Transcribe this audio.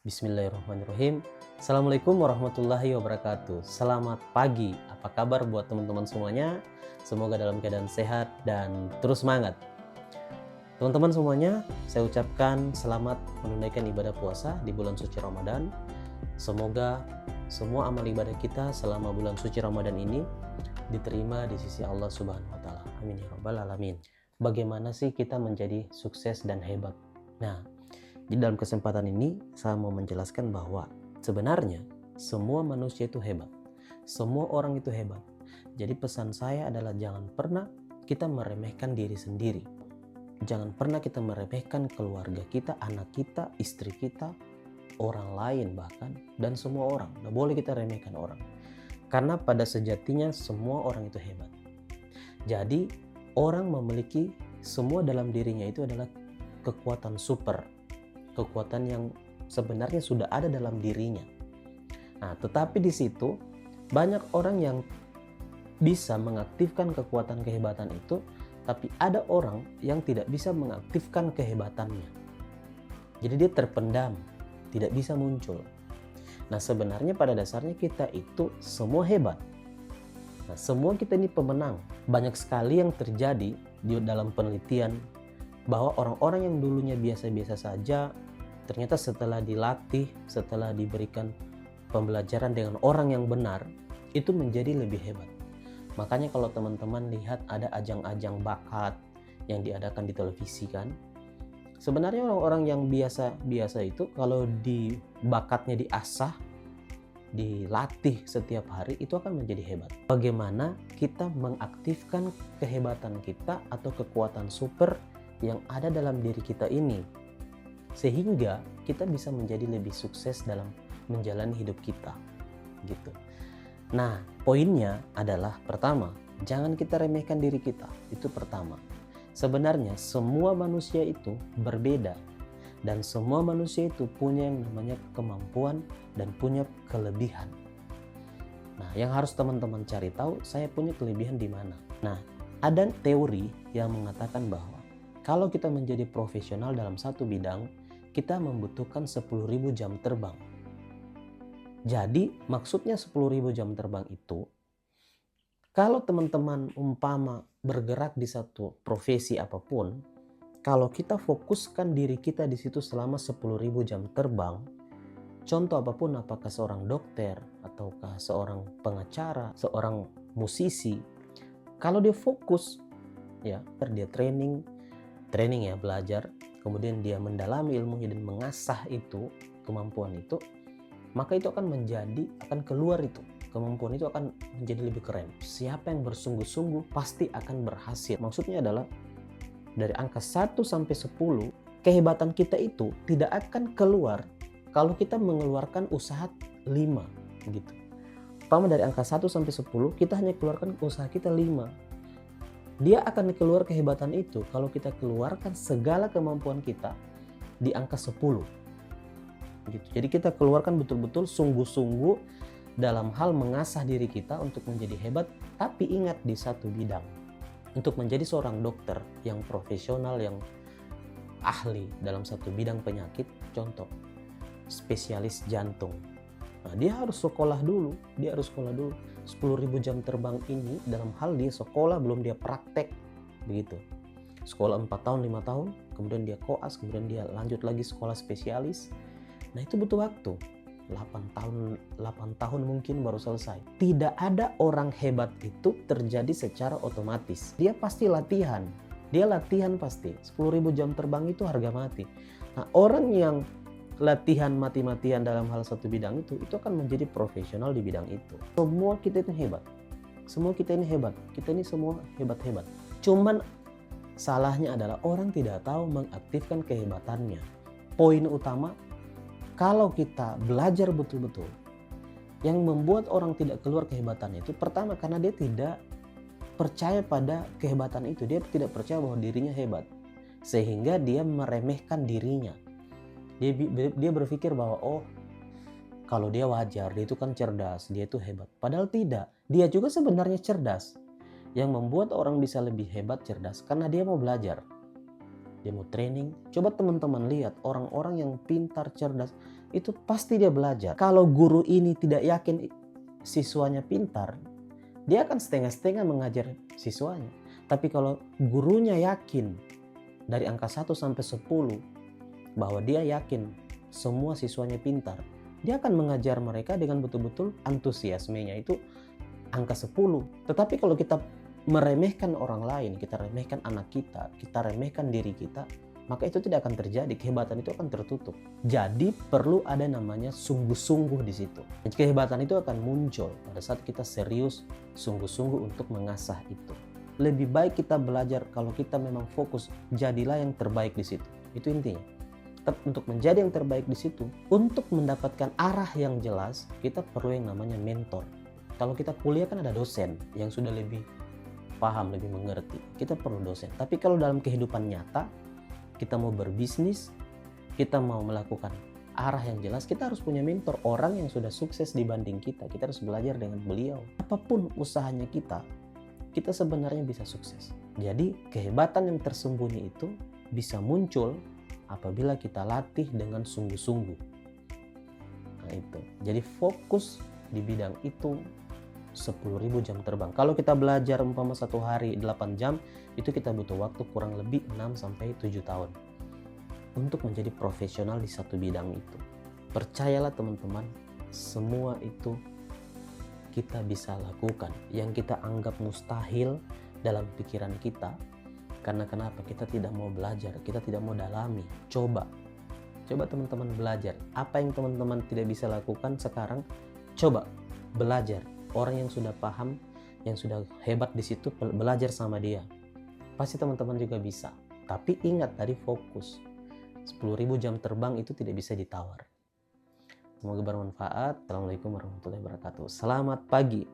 Bismillahirrahmanirrahim. Assalamualaikum warahmatullahi wabarakatuh. Selamat pagi. Apa kabar buat teman-teman semuanya? Semoga dalam keadaan sehat dan terus semangat. Teman-teman semuanya, saya ucapkan selamat menunaikan ibadah puasa di bulan suci Ramadan. Semoga semua amal ibadah kita selama bulan suci Ramadan ini diterima di sisi Allah Subhanahu wa taala. Amin ya rabbal alamin. Bagaimana sih kita menjadi sukses dan hebat? Nah, di dalam kesempatan ini saya mau menjelaskan bahwa sebenarnya semua manusia itu hebat. Semua orang itu hebat. Jadi pesan saya adalah jangan pernah kita meremehkan diri sendiri. Jangan pernah kita meremehkan keluarga kita, anak kita, istri kita, orang lain bahkan, dan semua orang. Nggak boleh kita remehkan orang. Karena pada sejatinya semua orang itu hebat. Jadi orang memiliki semua dalam dirinya itu adalah kekuatan super. Kekuatan yang sebenarnya sudah ada dalam dirinya. Nah, tetapi di situ banyak orang yang bisa mengaktifkan kekuatan kehebatan itu, tapi ada orang yang tidak bisa mengaktifkan kehebatannya. Jadi dia terpendam, tidak bisa muncul. Nah, sebenarnya pada dasarnya kita itu semua hebat. Nah, semua kita ini pemenang. Banyak sekali yang terjadi di dalam penelitian bahwa orang-orang yang dulunya biasa-biasa saja, ternyata setelah dilatih, setelah diberikan pembelajaran dengan orang yang benar, itu menjadi lebih hebat. Makanya kalau teman-teman lihat ada ajang-ajang bakat yang diadakan di televisi kan, sebenarnya orang-orang yang biasa-biasa itu kalau di bakatnya diasah, dilatih setiap hari, itu akan menjadi hebat. Bagaimana kita mengaktifkan kehebatan kita atau kekuatan super yang ada dalam diri kita ini, sehingga kita bisa menjadi lebih sukses dalam menjalani hidup kita gitu. Nah, poinnya adalah pertama, jangan kita remehkan diri kita. Itu pertama. Sebenarnya semua manusia itu berbeda dan semua manusia itu punya yang namanya kemampuan dan punya kelebihan. Nah, yang harus teman-teman cari tahu, saya punya kelebihan di mana. Nah, ada teori yang mengatakan bahwa kalau kita menjadi profesional dalam satu bidang, kita membutuhkan 10.000 jam terbang. Jadi maksudnya 10.000 jam terbang itu, kalau teman-teman umpama bergerak di satu profesi apapun, kalau kita fokuskan diri kita di situ selama 10.000 jam terbang, contoh apapun, apakah seorang dokter, ataukah seorang pengacara, seorang musisi, kalau dia fokus, ya, dia training ya, belajar, kemudian dia mendalami ilmunya dan mengasah itu, kemampuan itu, maka itu akan keluar itu, kemampuan itu akan menjadi lebih keren. Siapa yang bersungguh-sungguh pasti akan berhasil. Maksudnya adalah dari angka 1 sampai 10, kehebatan kita itu tidak akan keluar kalau kita mengeluarkan usaha 5 gitu. Pertama dari angka 1 sampai 10, kita hanya keluarkan usaha kita 5. Dia akan keluar kehebatan itu kalau kita keluarkan segala kemampuan kita di angka 10. Gitu. Jadi kita keluarkan betul-betul sungguh-sungguh dalam hal mengasah diri kita untuk menjadi hebat, tapi ingat di satu bidang. Untuk menjadi seorang dokter yang profesional, yang ahli dalam satu bidang penyakit, contoh spesialis jantung. Nah, dia harus sekolah dulu, 10.000 jam terbang ini dalam hal dia sekolah, belum dia praktek begitu. Sekolah 4 tahun, 5 tahun, kemudian dia koas, kemudian dia lanjut lagi sekolah spesialis. Nah, itu butuh waktu 8 tahun mungkin baru selesai. Tidak ada orang hebat itu terjadi secara otomatis. Dia pasti latihan. Dia latihan pasti. 10.000 jam terbang itu harga mati. Nah, orang yang latihan mati-matian dalam hal satu bidang itu akan menjadi profesional di bidang itu. Semua kita itu hebat. Semua kita ini hebat. Kita ini semua hebat-hebat. Cuman salahnya adalah orang tidak tahu mengaktifkan kehebatannya. Poin utama, kalau kita belajar betul-betul, yang membuat orang tidak keluar kehebatannya itu pertama karena dia tidak percaya pada kehebatan itu. Dia tidak percaya bahwa dirinya hebat. Sehingga dia meremehkan dirinya. Dia berpikir bahwa kalau dia wajar, dia itu kan cerdas, dia itu hebat. Padahal tidak, dia juga sebenarnya cerdas. Yang membuat orang bisa lebih hebat, cerdas, karena dia mau belajar. dia mau training. Coba teman-teman lihat orang-orang yang pintar, cerdas, itu pasti dia belajar. Kalau guru ini tidak yakin siswanya pintar, dia akan setengah-setengah mengajar siswanya. Tapi kalau gurunya yakin dari angka 1 sampai 10 bahwa dia yakin semua siswanya pintar, dia akan mengajar mereka dengan betul-betul antusiasmenya itu angka 10. Tetapi kalau kita meremehkan orang lain, kita remehkan anak kita remehkan diri kita, maka itu tidak akan terjadi, kehebatan itu akan tertutup. Jadi perlu ada namanya sungguh-sungguh di situ. Jadi kehebatan itu akan muncul pada saat kita serius, sungguh-sungguh untuk mengasah itu. Lebih baik kita belajar kalau kita memang fokus, jadilah yang terbaik di situ. Itu intinya. Untuk menjadi yang terbaik di situ, untuk mendapatkan arah yang jelas, kita perlu yang namanya mentor. Kalau kita kuliah kan ada dosen yang sudah lebih paham, lebih mengerti. Kita perlu dosen. Tapi kalau dalam kehidupan nyata, kita mau berbisnis, kita mau melakukan arah yang jelas, kita harus punya mentor, orang yang sudah sukses dibanding kita. Kita harus belajar dengan beliau. Apapun usahanya kita sebenarnya bisa sukses. Jadi kehebatan yang tersembunyi itu bisa muncul apabila kita latih dengan sungguh-sungguh. Nah itu. Jadi fokus di bidang itu 10.000 jam terbang. Kalau kita belajar umpama satu hari 8 jam, itu kita butuh waktu kurang lebih 6-7 tahun untuk menjadi profesional di satu bidang itu. Percayalah teman-teman, semua itu kita bisa lakukan. Yang kita anggap mustahil dalam pikiran kita, karena kenapa? Kita tidak mau belajar, kita tidak mau dalami. Coba teman-teman belajar. Apa yang teman-teman tidak bisa lakukan sekarang, coba belajar. Orang yang sudah paham, yang sudah hebat di situ, belajar sama dia. Pasti teman-teman juga bisa. Tapi ingat tadi fokus. 10.000 jam terbang itu tidak bisa ditawar. Semoga bermanfaat. Assalamualaikum warahmatullahi wabarakatuh. Selamat pagi.